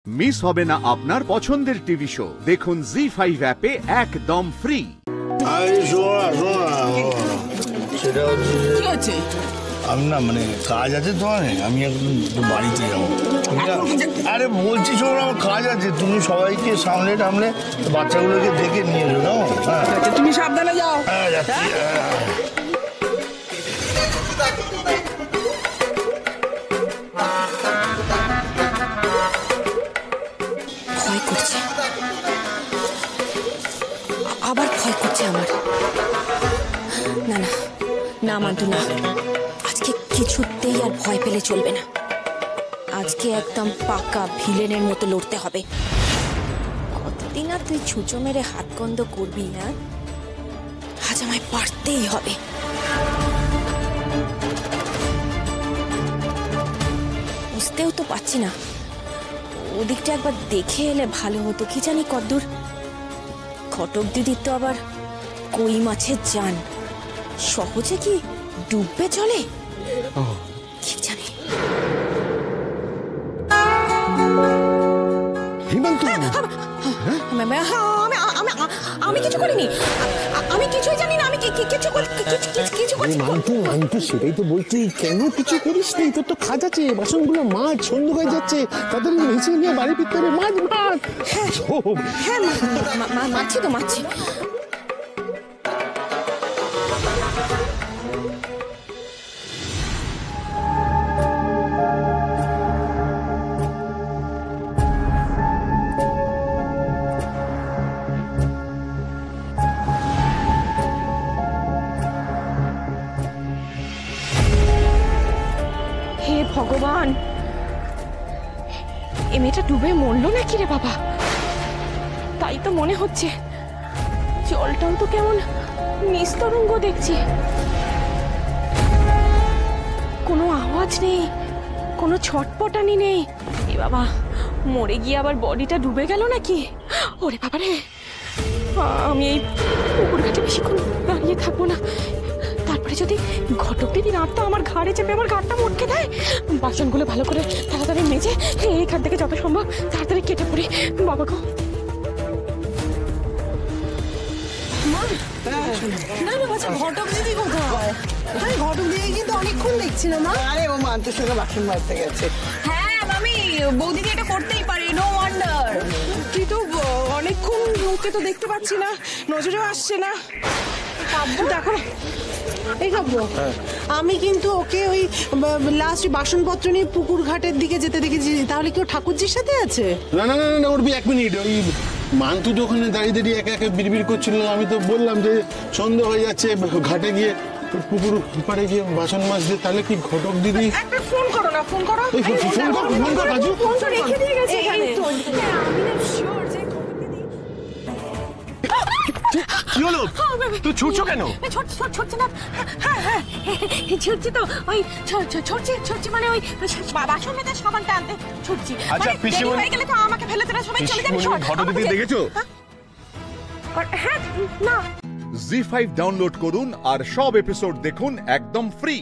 Miss হবে না আপনার পছন্দের টিভি শো। দেখুন জি5 অ্যাপে একদম ফ্রি। সেটা হচ্ছে আমি না মানে কাজ আছে তো, আমি একদম বাড়িতে যাবো। আরে বলছি শোনো, আমার কাজ আছে, তুমি সবাইকে সামলে টামলে বাচ্চাগুলোকে দেখে নিয়ে এলো না। হ্যাঁ তুমি সাবধানে যাও। হ্যাঁ যাচ্ছি। ভয় করছে, আবার ভয় করছে আমার। না না না মান্তু না, আজকে কিছুতেই আর ভয় পেলে চলবে না। আজকে একদম পাকা ভিলেনের মতো লড়তে হবে। কতদিন আর তুই ছুঁচো মেরে হাত গন্ধ করবি না? আজ আমায় পারতেই হবে। বুঝতেও তো পারছি না, ওদিকটা একবার দেখে এলে ভালো হতো। কি জানি কদ্দূর। ঘটক দিদির তো আবার কই মাছের জান, সহজে কি ডুববে চলে কি জানি। আমি কিছু করিনি, আমি কিছুই জানি না, আমি কিছু মান্তু সেটাই তো বলছি, কেন কিছু করিস নি? তোর তো কাজ আছে, বাসনগুলো মাছ সন্ধ্যা হয়ে যাচ্ছে, তাদের ভেসে নিয়ে বাড়ি ফিরতে হবে। মাছ মাছ। হ্যাঁ মারছি তো মারছি। হে ভগবান, এ মেয়েটা ডুবে মরলো নাকি রে বাবা? তাই তো মনে হচ্ছে। জলটাও তো কেমন নিস্তরঙ্গ দেখছি, কোনো আওয়াজ নেই, কোনো ছটপটানি নেই। এ বাবা, মরে গিয়ে আবার বডিটা ডুবে গেল নাকি? ওরে বাবা রে, আমি এই পুকুর ঘাটে বেশিক্ষণ দাঁড়িয়ে থাকবো না। তারপরে যদি ঘটক দিদির আটটা আমার ঘাড়ে চেপে আমার ঘাটটা মটকে দেয়, বাসনগুলো ভালো করে তাড়াতাড়ি মেজে এইখান থেকে যত সম্ভব তাড়াতাড়ি কেটে পড়ি। বাবা গো, না না বাচ্চা, ঘটক দিদি কোথায়? আরে ঘটক দিদি কিন্তু অনেকক্ষণ দেখছি না মা। আরে ও মান্তুর সঙ্গে বাসন মাজতে গেছে। হ্যাঁ মামি, বৌদিদি এটা করতেই পারে, নো ওয়ান্ডার। কিন্তু অনেকক্ষণ ওকে তো দেখতে পাচ্ছি না, নজরেও আসছে না। দেখো এই কাব্য, আমি কিন্তু ওকে ওই লাস্ট বাসনপত্র নিয়ে পুকুর ঘাটের দিকে যেতে দেখেছি। তাহলে কি ও ঠাকুরজির সাথে আছে? না না না না, উঠবি 1 মিনিট। ওই মান্তু তো ওখানে দাঁড়িয়ে দাঁড়িয়ে একা একা বিড়বিড় করছিল, আমি তো বললাম যে সন্ধ্যা হয়ে যাচ্ছে, ঘাটে গিয়ে পুকুর পাড়ে গিয়ে বাসন মাজতে। তাহলে কি ঘটক দিদি? একটা ফোন করো না, ফোন করো। ফোন কর রাজু। ফোনটা রেখে দিয়ে গেছে এখানে। কি হলো? তুই ছুটছো কেন? ছুটছি না, হ্যাঁ ছুটছি তো, ওই ছুটছি মানে ওই বাসন মেজে সাবানটা আনতে ছুটছি। আচ্ছা পিসিমণি হয়ে গেলে তো আমাকে ফেলে তোরা সবাই চলে যাবি। ঘটক দিদি দেখেছো? হ্যাঁ না। জি5 ডাউনলোড করুন আর সব এপিসোড দেখুন একদম ফ্রি।